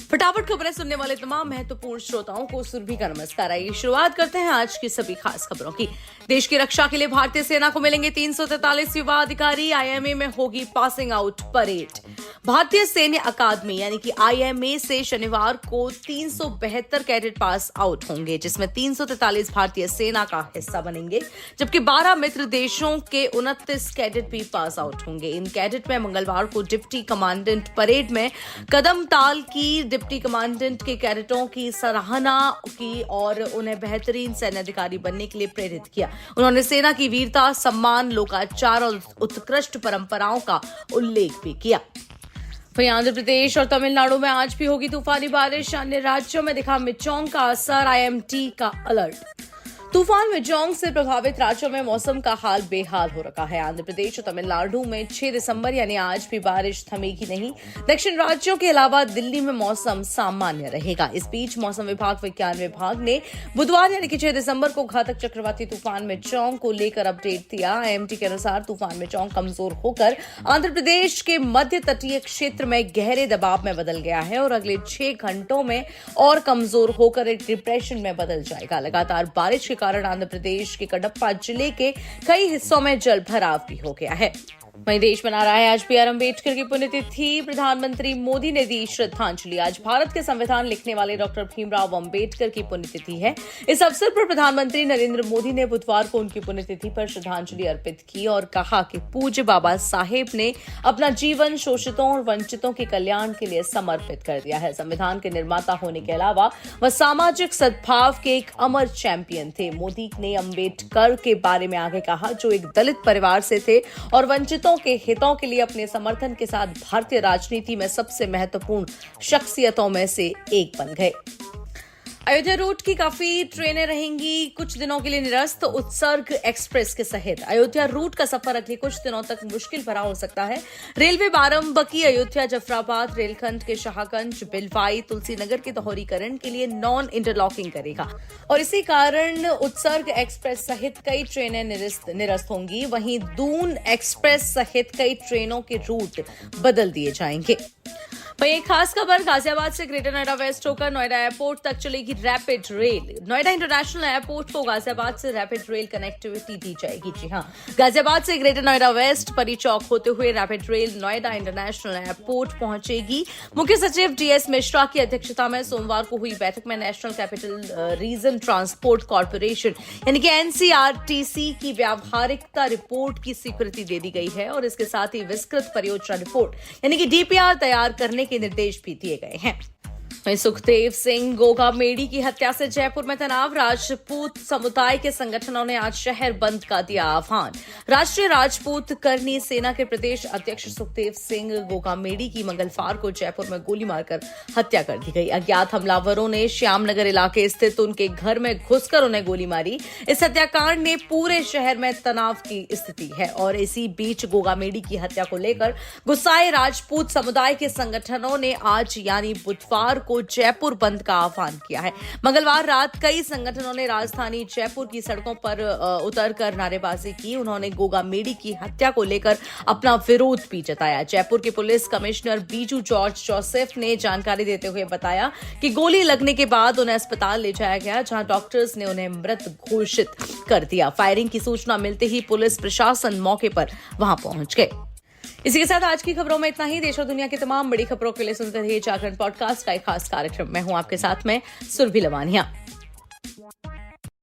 फटाफट खबरें सुनने वाले तमाम महत्वपूर्ण श्रोताओं को सुरभि का नमस्कार। आइए शुरुआत करते हैं आज की सभी खास खबरों की। देश की रक्षा के लिए भारतीय सेना को मिलेंगे 343 युवा अधिकारी। आईएमए में होगी पासिंग आउट परेड। भारतीय सैन्य अकादमी यानी कि आईएमए से शनिवार को 372 कैडेट पास आउट होंगे, जिसमें 343 भारतीय सेना का हिस्सा बनेंगे, जबकि 12 मित्र देशों के 29 कैडेट भी पास आउट होंगे। इन कैडेट में मंगलवार को डिप्टी कमांडेंट परेड में कदम ताल की डिप्टी कमांडेंट के कैडेटों की सराहना की और उन्हें बेहतरीन सैन्य अधिकारी बनने के लिए प्रेरित किया। उन्होंने सेना की वीरता, सम्मान, लोकाचार और उत्कृष्ट परंपराओं का उल्लेख भी किया। वहीं आंध्र प्रदेश और तमिलनाडु में आज भी होगी तूफानी बारिश। अन्य राज्यों में दिखा मिचोंग का असर, आईएमडी का अलर्ट। तूफान मिचोंग से प्रभावित राज्यों में मौसम का हाल बेहाल हो रखा है। आंध्र प्रदेश और तमिलनाडु में 6 दिसंबर यानी आज भी बारिश थमेगी नहीं। दक्षिण राज्यों के अलावा दिल्ली में मौसम सामान्य रहेगा। इस बीच मौसम विज्ञान विभाग ने बुधवार यानी कि 6 दिसंबर को घातक चक्रवाती तूफान मिचोंग को लेकर अपडेट दिया। आईएमडी के अनुसार तूफान मिचोंग कमजोर होकर आंध्र प्रदेश के मध्य तटीय क्षेत्र में गहरे दबाव में बदल गया है और अगले 6 घंटों में और कमजोर होकर एक डिप्रेशन में बदल जाएगा। लगातार बारिश के कारण आंध्र प्रदेश के कडप्पा जिले के कई हिस्सों में जल भराव भी हो गया है। वहीं देश मना रहा है आज बी आर अम्बेडकर की पुण्यतिथि। प्रधानमंत्री मोदी ने दी श्रद्धांजलि। आज भारत के संविधान लिखने वाले डॉक्टर भीमराव अम्बेडकर की पुण्यतिथि है। इस अवसर पर प्रधानमंत्री नरेंद्र मोदी ने बुधवार को उनकी पुण्यतिथि पर श्रद्धांजलि अर्पित की और कहा कि पूज्य बाबा साहेब ने अपना जीवन शोषितों और वंचितों के कल्याण के लिए समर्पित कर दिया है। संविधान के निर्माता होने के अलावा वह सामाजिक सद्भाव के एक अमर चैंपियन थे। मोदी ने अम्बेडकर के बारे में आगे कहा, जो एक दलित परिवार से थे और वंचितों के हितों के लिए अपने समर्थन के साथ भारतीय राजनीति में सबसे महत्वपूर्ण शख्सियतों में से एक बन गए। अयोध्या रूट की काफी ट्रेनें रहेंगी कुछ दिनों के लिए निरस्त। उत्सर्ग एक्सप्रेस के सहित अयोध्या रूट का सफर अगले कुछ दिनों तक मुश्किल भरा हो सकता है। रेलवे बाराबंकी, अयोध्या, जफराबाद रेलखंड के शाहगंज, बिलवाई, तुलसीनगर के दोहरीकरण के लिए नॉन इंटरलॉकिंग करेगा और इसी कारण उत्सर्ग एक्सप्रेस सहित कई ट्रेनें निरस्त होंगी। वहीं दून एक्सप्रेस सहित कई ट्रेनों के रूट बदल दिए जाएंगे। वहीं एक खास खबर, गाजियाबाद से ग्रेटर नोएडा वेस्ट होकर नोएडा एयरपोर्ट तक चलेगी rapid rail. Noida international airport को गाजियाबाद से रैपिड रेल कनेक्टिविटी दी जाएगी। जी हां, गाजियाबाद से ग्रेटर नोएडा वेस्ट परी चौक होते हुए rapid rail Noida international airport पहुंचेगी। मुख्य सचिव डीएस मिश्रा की अध्यक्षता में सोमवार को हुई बैठक में national capital region transport corporation यानी कि एनसीआरटीसी की व्यावहारिकता रिपोर्ट की स्वीकृति दे दी गई है और इसके साथ ही विस्तृत परियोजना रिपोर्ट यानी कि डीपीआर तैयार करने के निर्देश भी दिए गए हैं। सुखदेव सिंह गोगामेड़ी की हत्या से जयपुर में तनाव। राजपूत समुदाय के संगठनों ने आज शहर बंद का दिया आह्वान। राष्ट्रीय राजपूत करनी सेना के प्रदेश अध्यक्ष सुखदेव सिंह गोगामेड़ी की मंगलवार को जयपुर में गोली मारकर हत्या कर दी गई। अज्ञात हमलावरों ने श्यामनगर इलाके स्थित उनके घर में घुसकर उन्हें गोली मारी। इस हत्याकांड ने पूरे शहर में तनाव की स्थिति है और इसी बीच गोगामेड़ी की हत्या को लेकर गुस्साए राजपूत समुदाय के संगठनों ने आज यानी बुधवार को जयपुर बंद का आह्वान किया है। मंगलवार रात कई संगठनों ने राजधानी जयपुर की सड़कों पर उतरकर नारेबाजी की। उन्होंने गोगामेड़ी की हत्या को लेकर अपना विरोध भी जताया। जयपुर के police commissioner Biju George Joseph ने जानकारी देते हुए बताया कि गोली लगने के बाद उन्हें अस्पताल ले जाया गया, जहां डॉक्टर्स ने उन्हें मृत घोषित कर दिया। फायरिंग की सूचना मिलते ही पुलिस प्रशासन मौके पर वहां पहुंच गए। इसी के साथ आज की खबरों में इतना ही। देश और दुनिया की तमाम बड़ी खबरों के लिए सुनते रहिए जागरण पॉडकास्ट का एक खास कार्यक्रम। मैं हूं आपके साथ में सुरभि लवानिया।